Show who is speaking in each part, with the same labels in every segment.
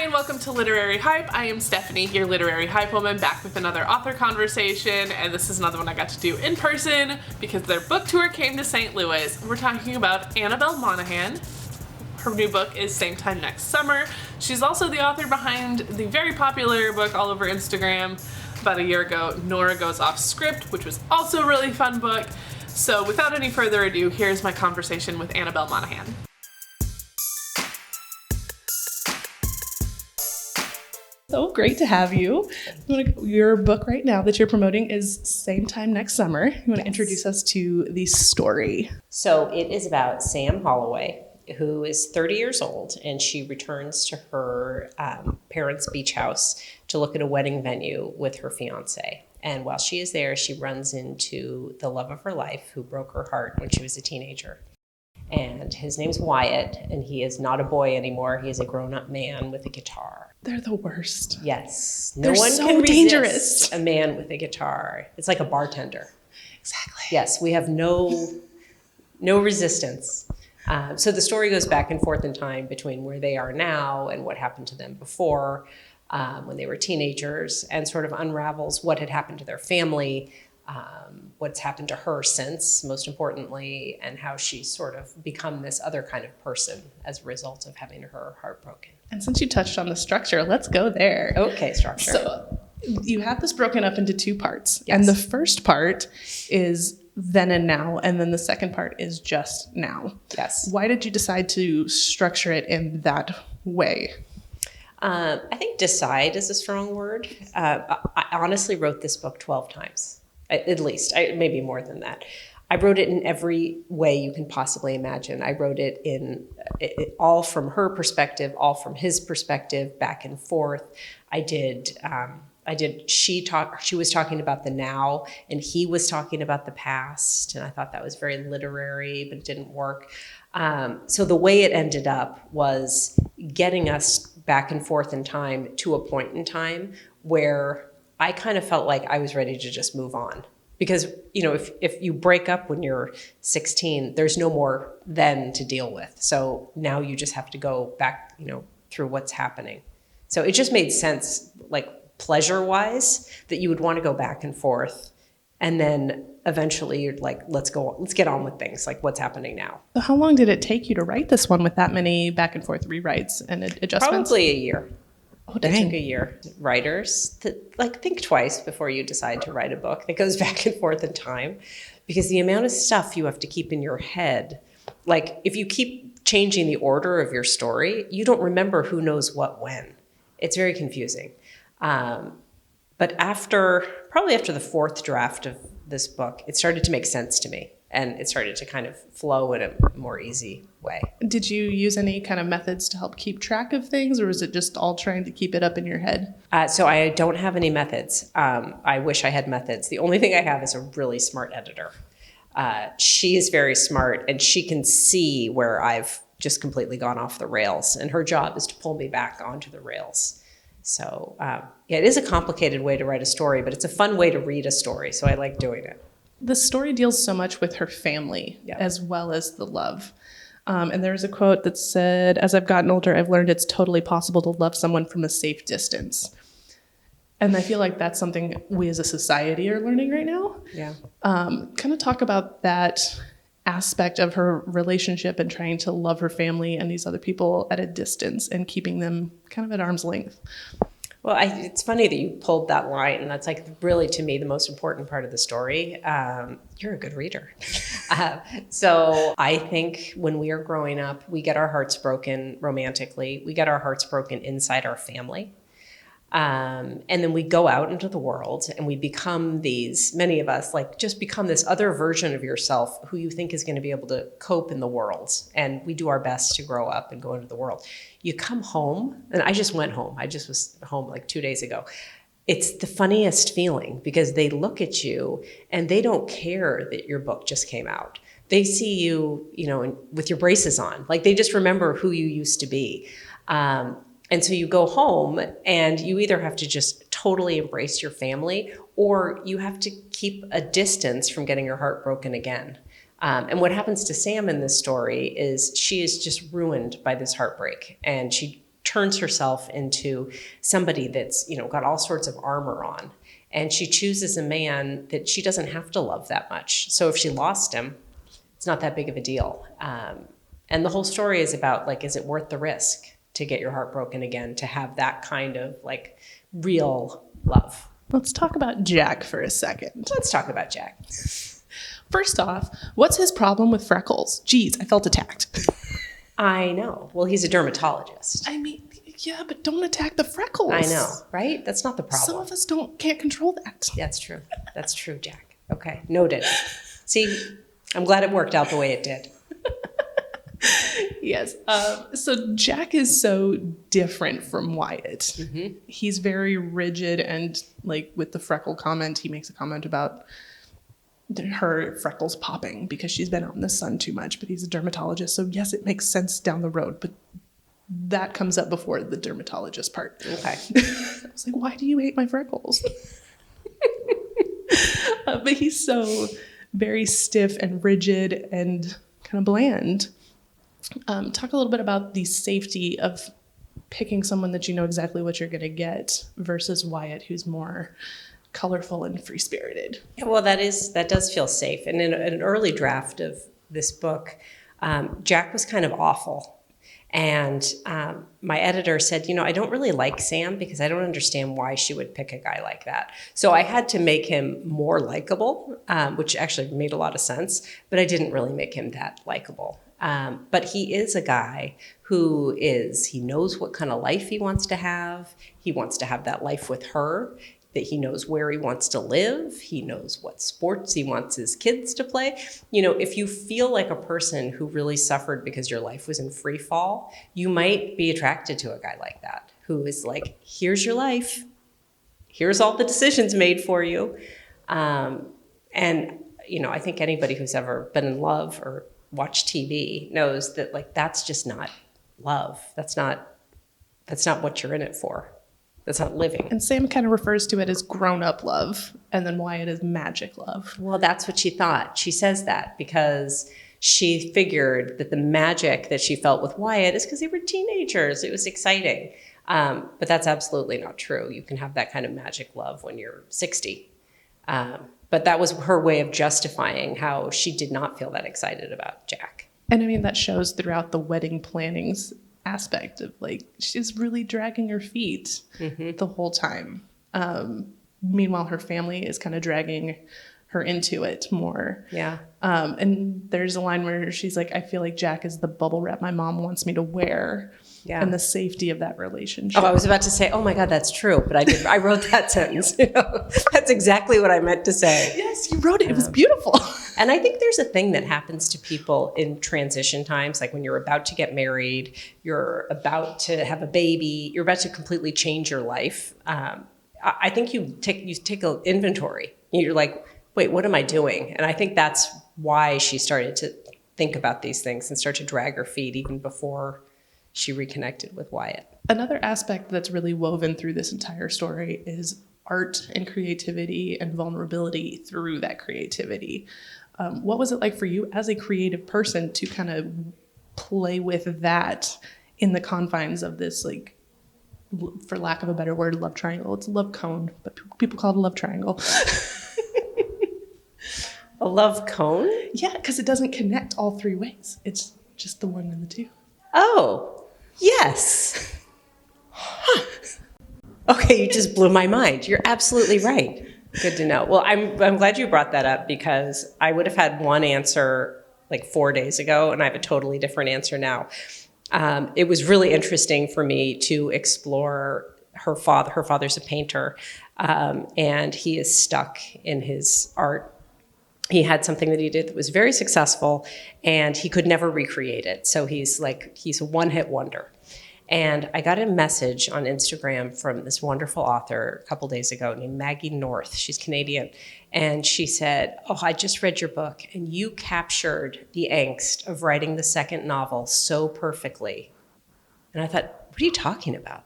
Speaker 1: and welcome to Literary Hype. I am Stephanie, your Literary Hype Woman, back with another author conversation, and this is another one I got to do in person because their book tour came to St. Louis. We're talking about Annabel Monaghan. Her new book is Same Time Next Summer. She's also the author behind the very popular book all over Instagram about a year ago, Nora Goes Off Script, which was also a really fun book. So without any further ado, here's my conversation with Annabel Monaghan. So great to have you. Your book right now that you're promoting is Same Time Next Summer. You want to introduce us to the story?
Speaker 2: So it is about Sam Holloway, who is 30 years old, and she returns to her parents' beach house to look at a wedding venue with her fiance. And while she is there, she runs into the love of her life, who broke her heart when she was a teenager. And his name's Wyatt, and he is not a boy anymore. He is a grown-up man with a guitar.
Speaker 1: They're the worst.
Speaker 2: Yes.
Speaker 1: They're one so can dangerous.
Speaker 2: A man with a guitar. It's like a bartender.
Speaker 1: Exactly.
Speaker 2: Yes, we have no resistance. So the story goes back and forth in time between where they are now and what happened to them before when they were teenagers, and sort of unravels what had happened to their family, what's happened to her since, most importantly, and how she's sort of become this other kind of person as a result of having her heart broken.
Speaker 1: And since you touched on the structure, let's go there.
Speaker 2: Okay, structure.
Speaker 1: So you have this broken up into two parts.
Speaker 2: Yes.
Speaker 1: And the first part is then and now, and then the second part is just now.
Speaker 2: Yes.
Speaker 1: Why did you decide to structure it in that way?
Speaker 2: I think decide is a strong word. I honestly wrote this book 12 times, at least, maybe more than that. I wrote it in every way you can possibly imagine. I wrote it in all from her perspective, all from his perspective, back and forth. She was talking about the now, and he was talking about the past, and I thought that was very literary, but it didn't work. So the way it ended up was getting us back and forth in time to a point in time where I kind of felt like I was ready to just move on. Because, you know, if you break up when you're 16, there's no more then to deal with. So now you just have to go back, you know, through what's happening. So it just made sense, like pleasure-wise, that you would want to go back and forth. And then eventually you're like, let's get on with things, like what's happening now.
Speaker 1: So how long did it take you to write this one with that many back and forth rewrites and adjustments?
Speaker 2: Probably a year.
Speaker 1: Oh, dang.
Speaker 2: It took a year. Writers, think twice before you decide to write a book that goes back and forth in time, because the amount of stuff you have to keep in your head, like if you keep changing the order of your story, you don't remember who knows what when. It's very confusing. But probably after the fourth draft of this book, it started to make sense to me, and it started to kind of flow in a more easy way. Did
Speaker 1: you use any kind of methods to help keep track of things, or was it just all trying to keep it up in your head?
Speaker 2: So I don't have any methods. I wish I had methods. The only thing I have is a really smart editor. She is very smart, and she can see where I've just completely gone off the rails, and her job is to pull me back onto the rails. So yeah, it is a complicated way to write a story, but it's a fun way to read a story, so I like doing it.
Speaker 1: The story deals so much with her family, as well as the love. And there's a quote that said, "As I've gotten older, I've learned it's totally possible to love someone from a safe distance." And I feel like that's something we as a society are learning right now.
Speaker 2: Yeah.
Speaker 1: Kind of talk about that aspect of her relationship and trying to love her family and these other people at a distance and keeping them kind of at arm's length.
Speaker 2: Well, it's funny that you pulled that line, and that's like really, to me, the most important part of the story. You're a good reader. So I think when we are growing up, we get our hearts broken romantically. We get our hearts broken inside our family. And then we go out into the world and we become many of us, like just become this other version of yourself who you think is going to be able to cope in the world. And we do our best to grow up and go into the world. You come home, and I just went home. I just was home like 2 days ago. It's the funniest feeling because they look at you and they don't care that your book just came out. They see you, you know, with your braces on, like they just remember who you used to be. And so you go home and you either have to just totally embrace your family, or you have to keep a distance from getting your heart broken again. And what happens to Sam in this story is she is just ruined by this heartbreak, and she turns herself into somebody that's, got all sorts of armor on. And she chooses a man that she doesn't have to love that much. So if she lost him, it's not that big of a deal. And the whole story is about, like, is it worth the risk to get your heart broken again, to have that kind of, like, real love?
Speaker 3: Let's talk about Jack for a second.
Speaker 2: Let's talk about Jack.
Speaker 3: First off, what's his problem with freckles? Geez, I felt attacked.
Speaker 2: I know. Well, he's a dermatologist.
Speaker 3: I mean, yeah, but don't attack the freckles.
Speaker 2: I know, right? That's not the problem.
Speaker 3: Some of us can't control that.
Speaker 2: That's true. That's true, Jack. Okay, noted. See, I'm glad it worked out the way it did.
Speaker 3: Yes. So Jack is so different from Wyatt.
Speaker 2: Mm-hmm.
Speaker 3: He's very rigid, and like with the freckle comment, he makes a comment about her freckles popping because she's been out in the sun too much, but he's a dermatologist. So yes, it makes sense down the road, but that comes up before the dermatologist part.
Speaker 2: Okay.
Speaker 3: I was like, why do you hate my freckles? But he's so very stiff and rigid and kind of bland. Talk a little bit about the safety of picking someone that you know exactly what you're going to get versus Wyatt, who's more colorful and free-spirited.
Speaker 2: Yeah, well, that does feel safe. And in an early draft of this book, Jack was kind of awful. And my editor said, I don't really like Sam because I don't understand why she would pick a guy like that. So I had to make him more likable, which actually made a lot of sense, but I didn't really make him that likable. But he is a guy he knows what kind of life he wants to have. He wants to have that life with her, that he knows where he wants to live. He knows what sports he wants his kids to play. If you feel like a person who really suffered because your life was in free fall, you might be attracted to a guy like that, who is like, here's your life. Here's all the decisions made for you. And I think anybody who's ever been in love or watched TV knows that, like, that's just not love. That's not what you're in it for. That's not living.
Speaker 3: And Sam kind of refers to it as grown-up love, and then Wyatt as magic love.
Speaker 2: Well, that's what she thought. She says that because she figured that the magic that she felt with Wyatt is because they were teenagers. It was exciting. But that's absolutely not true. You can have that kind of magic love when you're 60. But that was her way of justifying how she did not feel that excited about Jack.
Speaker 3: And I mean, that shows throughout the wedding plannings aspect of, like, she's really dragging her feet the whole time. Meanwhile, her family is kind of dragging her into it more.
Speaker 2: Yeah.
Speaker 3: And there's a line where she's like, I feel like Jack is the bubble wrap my mom wants me to wear.
Speaker 2: Yeah.
Speaker 3: And the safety of that relationship.
Speaker 2: Oh, I was about to say, oh my God, that's true. But I wrote that sentence. That's exactly what I meant to say.
Speaker 3: Yes, you wrote it. It was beautiful.
Speaker 2: And I think there's a thing that happens to people in transition times, like when you're about to get married, you're about to have a baby, you're about to completely change your life. I think you take an inventory. You're like, wait, what am I doing? And I think that's why she started to think about these things and start to drag her feet even before she reconnected with Wyatt.
Speaker 3: Another aspect that's really woven through this entire story is art and creativity and vulnerability through that creativity. What was it like for you as a creative person to kind of play with that in the confines of this, like, for lack of a better word, love triangle? It's a love cone, but people call it a love triangle.
Speaker 2: A love cone?
Speaker 3: Yeah, because it doesn't connect all three ways. It's just the one and the two.
Speaker 2: Oh, yes. Huh. Okay, you just blew my mind. You're absolutely right. Good to know. Well, I'm glad you brought that up because I would have had one answer like 4 days ago, and I have a totally different answer now. It was really interesting for me to explore her father. Her father's a painter, and he is stuck in his art. He had something that he did that was very successful, and he could never recreate it. So he's a one-hit wonder. And I got a message on Instagram from this wonderful author a couple days ago named Maggie North. She's Canadian. And she said, oh, I just read your book, and you captured the angst of writing the second novel so perfectly. And I thought, what are you talking about?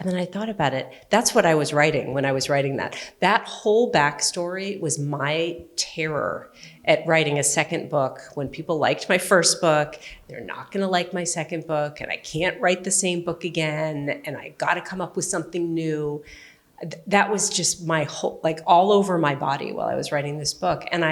Speaker 2: And then I thought about it. That's what I was writing when I was writing that. That whole backstory was my terror at writing a second book. When people liked my first book, they're not going to like my second book, and I can't write the same book again, and I got to come up with something new. That was just my whole, like all over my body while I was writing this book. And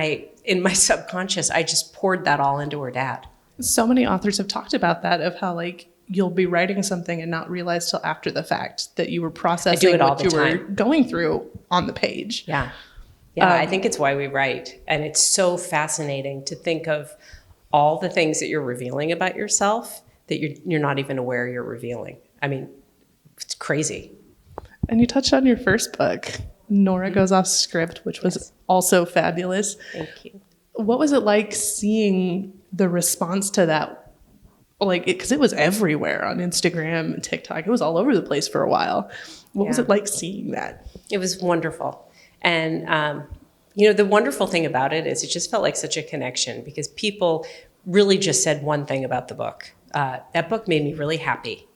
Speaker 2: in my subconscious, I just poured that all into her dad.
Speaker 3: So many authors have talked about that, of how like you'll be writing something and not realize till after the fact that you were processing what you were going through on the page.
Speaker 2: Yeah. Yeah, I think it's why we write. And it's so fascinating to think of all the things that you're revealing about yourself that you're not even aware you're revealing. I mean, it's crazy.
Speaker 3: And you touched on your first book, Nora Goes Off Script, which was also fabulous.
Speaker 2: Thank you.
Speaker 3: What was it like seeing the response to that? Like, because it was everywhere on Instagram and TikTok. It was all over the place for a while. What was it like seeing that?
Speaker 2: It was wonderful. And, the wonderful thing about it is it just felt like such a connection because people really just said one thing about the book. That book made me really happy.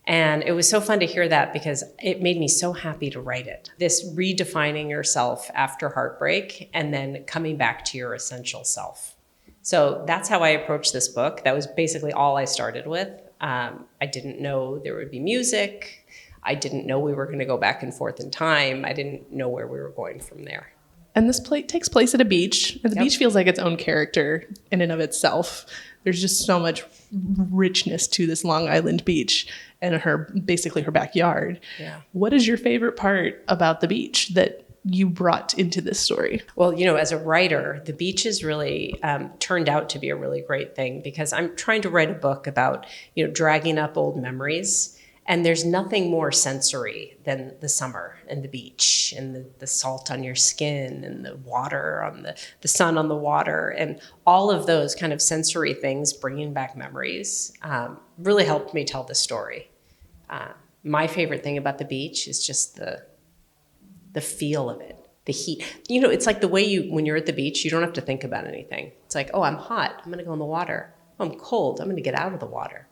Speaker 2: And it was so fun to hear that because it made me so happy to write it. This redefining yourself after heartbreak and then coming back to your essential self. So that's how I approached this book. That was basically all I started with. I didn't know there would be music. I didn't know we were going to go back and forth in time. I didn't know where we were going from there.
Speaker 3: And this takes place at a beach. And the beach feels like its own character in and of itself. There's just so much richness to this Long Island beach and basically her backyard.
Speaker 2: Yeah.
Speaker 3: What is your favorite part about the beach that you brought into this story?
Speaker 2: Well, as a writer, the beach has really turned out to be a really great thing because I'm trying to write a book about, dragging up old memories. And there's nothing more sensory than the summer and the beach and the salt on your skin and the water on the sun on the water and all of those kind of sensory things bringing back memories really helped me tell the story. My favorite thing about the beach is just the feel of it, the heat. It's like the way when you're at the beach, you don't have to think about anything. It's like, oh, I'm hot. I'm going to go in the water. Oh, I'm cold. I'm going to get out of the water.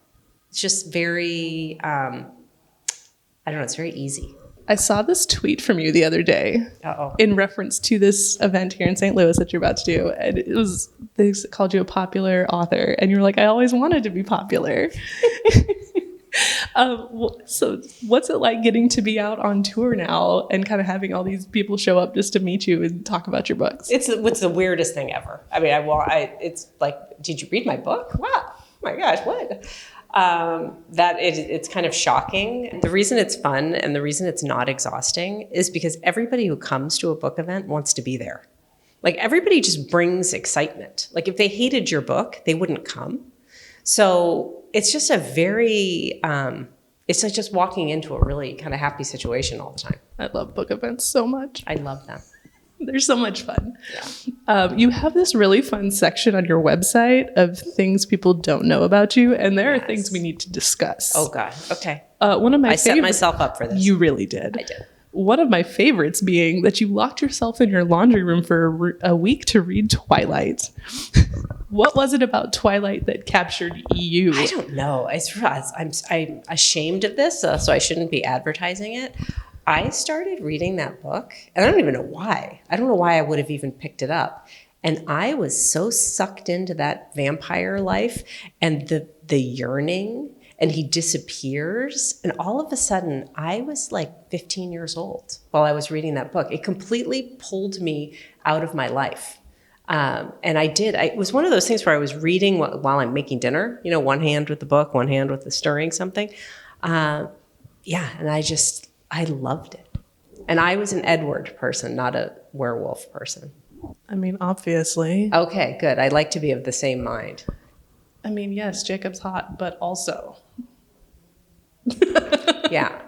Speaker 2: It's just very, I don't know, it's very easy.
Speaker 3: I saw this tweet from you the other day in reference to this event here in St. Louis that you're about to do. And they called you a popular author. And you were like, I always wanted to be popular. So what's it like getting to be out on tour now and kind of having all these people show up just to meet you and talk about your books?
Speaker 2: It's the weirdest thing ever. I mean, it's like, did you read my book? Wow. Oh my gosh, what? It's kind of shocking. The reason it's fun and the reason it's not exhausting is because everybody who comes to a book event wants to be there. Like everybody just brings excitement. Like if they hated your book, they wouldn't come. So it's just it's like just walking into a really kind of happy situation all the time.
Speaker 3: I love book events so much.
Speaker 2: I love them.
Speaker 3: They're so much fun.
Speaker 2: Yeah.
Speaker 3: You have this really fun section on your website of things people don't know about you, and there are things we need to discuss.
Speaker 2: Oh, God. Okay.
Speaker 3: I
Speaker 2: set myself up for this.
Speaker 3: You really did.
Speaker 2: I did.
Speaker 3: One of my favorites being that you locked yourself in your laundry room for a week to read Twilight. What was it about Twilight that captured you?
Speaker 2: I don't know. I'm ashamed of this, so I shouldn't be advertising it. I started reading that book, and I don't even know why. I don't know why I would have even picked it up. And I was so sucked into that vampire life and the yearning, and he disappears. And all of a sudden, I was like 15 years old while I was reading that book. It completely pulled me out of my life. And it was one of those things where I was reading while I'm making dinner, one hand with the book, one hand with the stirring something. And I loved it. And I was an Edward person, not a werewolf person.
Speaker 3: I mean, obviously.
Speaker 2: Okay, good. I like to be of the same mind.
Speaker 3: I mean, yes, Jacob's hot, but also.
Speaker 2: Yeah.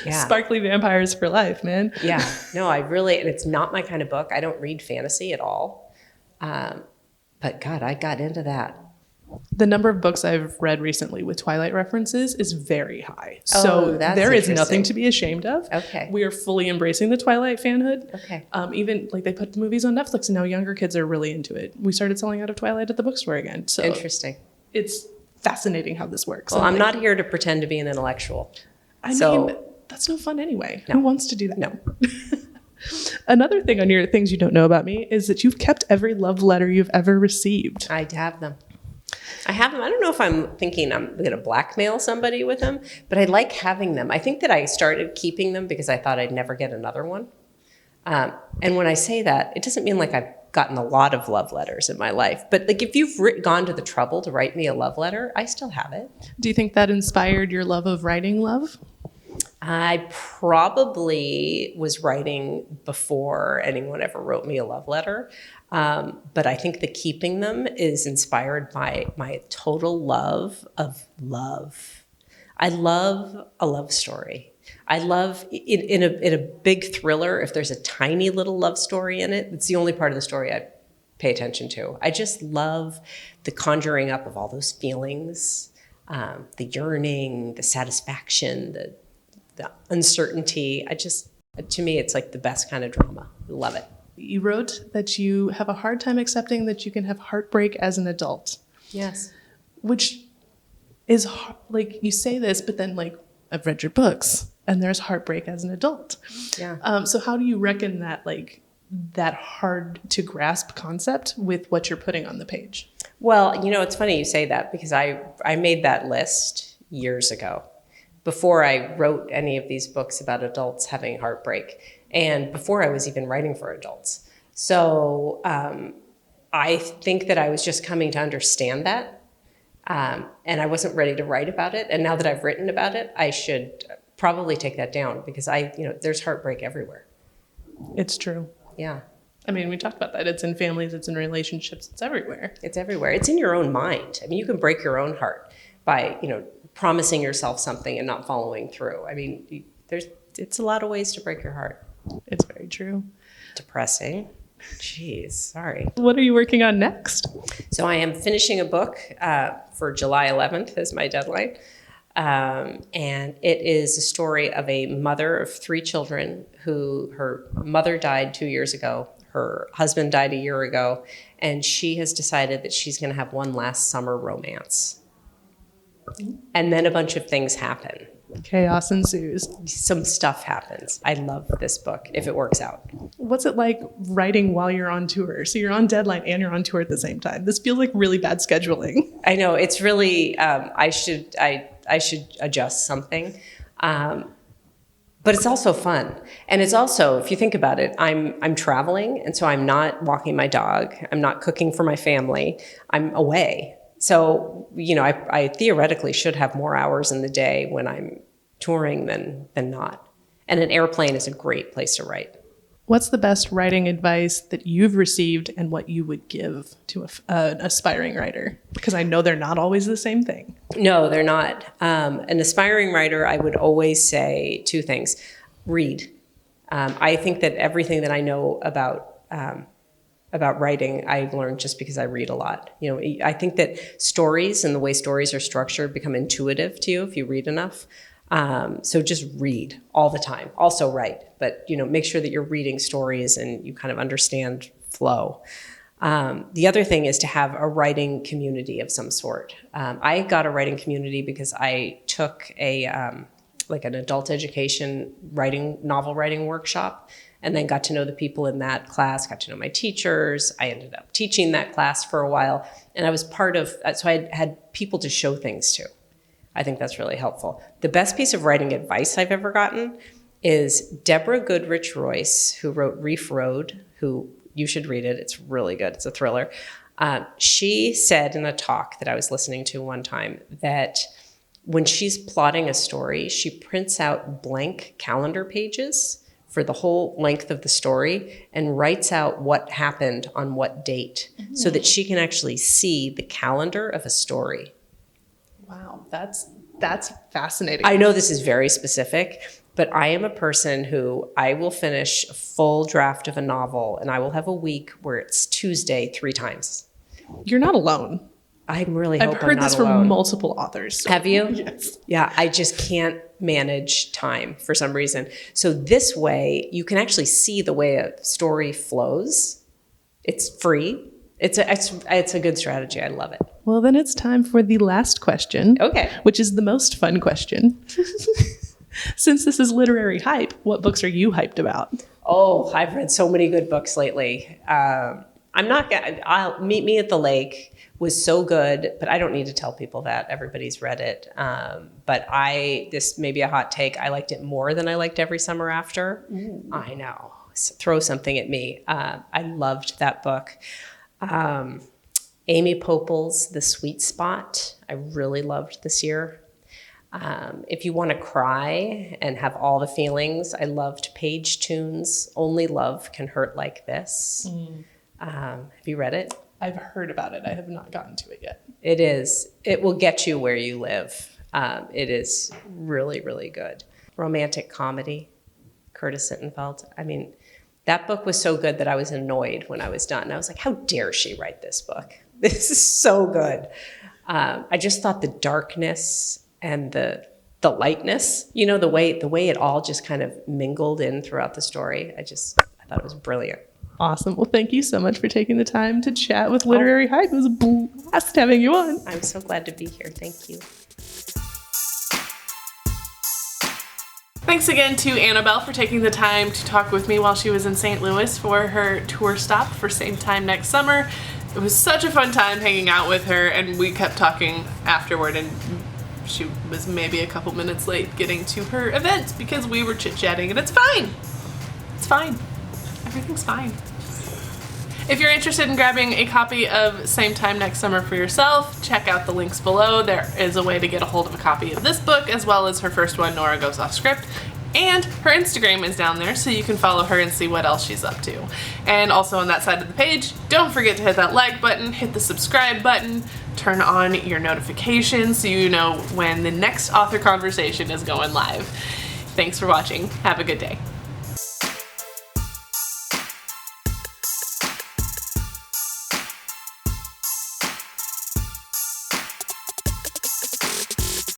Speaker 3: Sparkly vampires for life, man.
Speaker 2: Yeah. No, and it's not my kind of book. I don't read fantasy at all. But God, I got into that.
Speaker 3: The number of books I've read recently with Twilight references is very high. So there is nothing to be ashamed of.
Speaker 2: Okay.
Speaker 3: We are fully embracing the Twilight fanhood.
Speaker 2: Okay.
Speaker 3: Even like they put the movies on Netflix and now younger kids are really into it. We started selling out of Twilight at the bookstore again. So
Speaker 2: interesting.
Speaker 3: It's fascinating how this works.
Speaker 2: Well, I'm not here to pretend to be an intellectual.
Speaker 3: I mean, That's no fun anyway.
Speaker 2: No.
Speaker 3: Who wants to do that?
Speaker 2: No.
Speaker 3: Another thing on your things you don't know about me is that you've kept every love letter you've ever received.
Speaker 2: I have them. I don't know if I'm thinking I'm going to blackmail somebody with them, but I like having them. I think that I started keeping them because I thought I'd never get another one. And when I say that, it doesn't mean like I've gotten a lot of love letters in my life, but like if you've gone to the trouble to write me a love letter, I still have it.
Speaker 3: Do you think that inspired your love of writing love?
Speaker 2: I probably was writing before anyone ever wrote me a love letter. But I think the keeping them is inspired by my total love of love. I love a love story. I love in a big thriller, if there's a tiny little love story in it, it's the only part of the story I pay attention to. I just love the conjuring up of all those feelings, the yearning, the satisfaction, the uncertainty. To me, it's like the best kind of drama. I love it.
Speaker 3: You wrote that you have a hard time accepting that you can have heartbreak as an adult.
Speaker 2: Yes.
Speaker 3: Which is like, you say this, but then like, I've read your books and there's heartbreak as an adult.
Speaker 2: Yeah.
Speaker 3: So how do you reckon that like that hard to grasp concept with what you're putting on the page?
Speaker 2: Well, it's funny you say that because I made that list years ago before I wrote any of these books about adults having heartbreak and before I was even writing for adults. So I think that I was just coming to understand that and I wasn't ready to write about it. And now that I've written about it, I should probably take that down because there's heartbreak everywhere.
Speaker 3: It's true.
Speaker 2: Yeah.
Speaker 3: I mean, we talked about that. It's in families, it's in relationships, it's everywhere.
Speaker 2: It's everywhere. It's in your own mind. I mean, you can break your own heart by, promising yourself something and not following through. I mean, it's a lot of ways to break your heart.
Speaker 3: It's very true.
Speaker 2: Depressing. Jeez, sorry.
Speaker 3: What are you working on next?
Speaker 2: So I am finishing a book for July 11th is my deadline. And it is a story of a mother of 3 children who her mother died 2 years ago. Her husband died a year ago. And she has decided that she's going to have one last summer romance. And then a bunch of things happen.
Speaker 3: Chaos ensues.
Speaker 2: Some stuff happens. I love this book if it works out.
Speaker 3: What's it like writing while you're on tour? So you're on deadline and you're on tour at the same time. This feels like really bad scheduling.
Speaker 2: I know it's really. I should adjust something, but it's also fun. And it's also, if you think about it, I'm traveling, and so I'm not walking my dog. I'm not cooking for my family. I'm away. So, I theoretically should have more hours in the day when I'm touring than not. And an airplane is a great place to write.
Speaker 3: What's the best writing advice that you've received and what you would give to an aspiring writer? Because I know they're not always the same thing.
Speaker 2: No, they're not. An aspiring writer, I would always say 2 things. Read. I think that everything that I know about writing, I've learned just because I read a lot. I think that stories and the way stories are structured become intuitive to you if you read enough. So just read all the time. Also write, but make sure that you're reading stories and you kind of understand flow. The other thing is to have a writing community of some sort. I got a writing community because I took an adult education novel writing workshop, and then got to know the people in that class, got to know my teachers. I ended up teaching that class for a while, and I was part of, so I had people to show things to. I think that's really helpful. The best piece of writing advice I've ever gotten is Deborah Goodrich Royce, who wrote Reef Road, who you should read it. It's really good. It's a thriller. She said in a talk that I was listening to one time that when she's plotting a story, she prints out blank calendar pages for the whole length of the story and writes out what happened on what date so that she can actually see the calendar of a story.
Speaker 3: Wow, that's fascinating.
Speaker 2: I know this is very specific, but I am a person who I will finish a full draft of a novel and I will have a week where it's Tuesday 3 times.
Speaker 3: You're not alone.
Speaker 2: I really hope
Speaker 3: I've heard
Speaker 2: I'm not
Speaker 3: this
Speaker 2: alone.
Speaker 3: from multiple authors. So.
Speaker 2: Have you?
Speaker 3: Yes.
Speaker 2: Yeah, I just can't manage time for some reason. So this way, you can actually see the way a story flows. It's free. It's a good strategy. I love it.
Speaker 3: Well, then it's time for the last question.
Speaker 2: Okay.
Speaker 3: Which is the most fun question. Since this is literary hype, what books are you hyped about?
Speaker 2: Oh, I've read so many good books lately. I'm not gonna, I'll Meet Me at the Lake was so good, but I don't need to tell people that. Everybody's read it. But this may be a hot take, I liked it more than I liked Every Summer After. Ooh. I know. Throw something at me. I loved that book. Amy Popel's The Sweet Spot, I really loved this year. If you want to cry and have all the feelings, I loved Page Tunes' Only Love Can Hurt Like This. Have you read it?
Speaker 3: I've heard about it. I have not gotten to it yet.
Speaker 2: It is. It will get you where you live. It is really, really good. Romantic comedy, Curtis Sittenfeld. I mean, that book was so good that I was annoyed when I was done. I was like, how dare she write this book? This is so good. I just thought the darkness and the lightness, you know, the way it all just kind of mingled in throughout the story. I thought it was brilliant.
Speaker 3: Awesome. Well, thank you so much for taking the time to chat with Literary Hype. It was a blast having you on.
Speaker 2: I'm so glad to be here. Thank you.
Speaker 1: Thanks again to Annabelle for taking the time to talk with me while she was in St. Louis for her tour stop for Same Time Next Summer. It was such a fun time hanging out with her, and we kept talking afterward, and she was maybe a couple minutes late getting to her event because we were chit-chatting, and it's fine. It's fine. Everything's fine. If you're interested in grabbing a copy of Same Time Next Summer for yourself, check out the links below. There is a way to get a hold of a copy of this book, as well as her first one, Nora Goes Off Script. And her Instagram is down there, so you can follow her and see what else she's up to. And also on that side of the page, don't forget to hit that like button, hit the subscribe button, turn on your notifications so you know when the next author conversation is going live. Thanks for watching. Have a good day.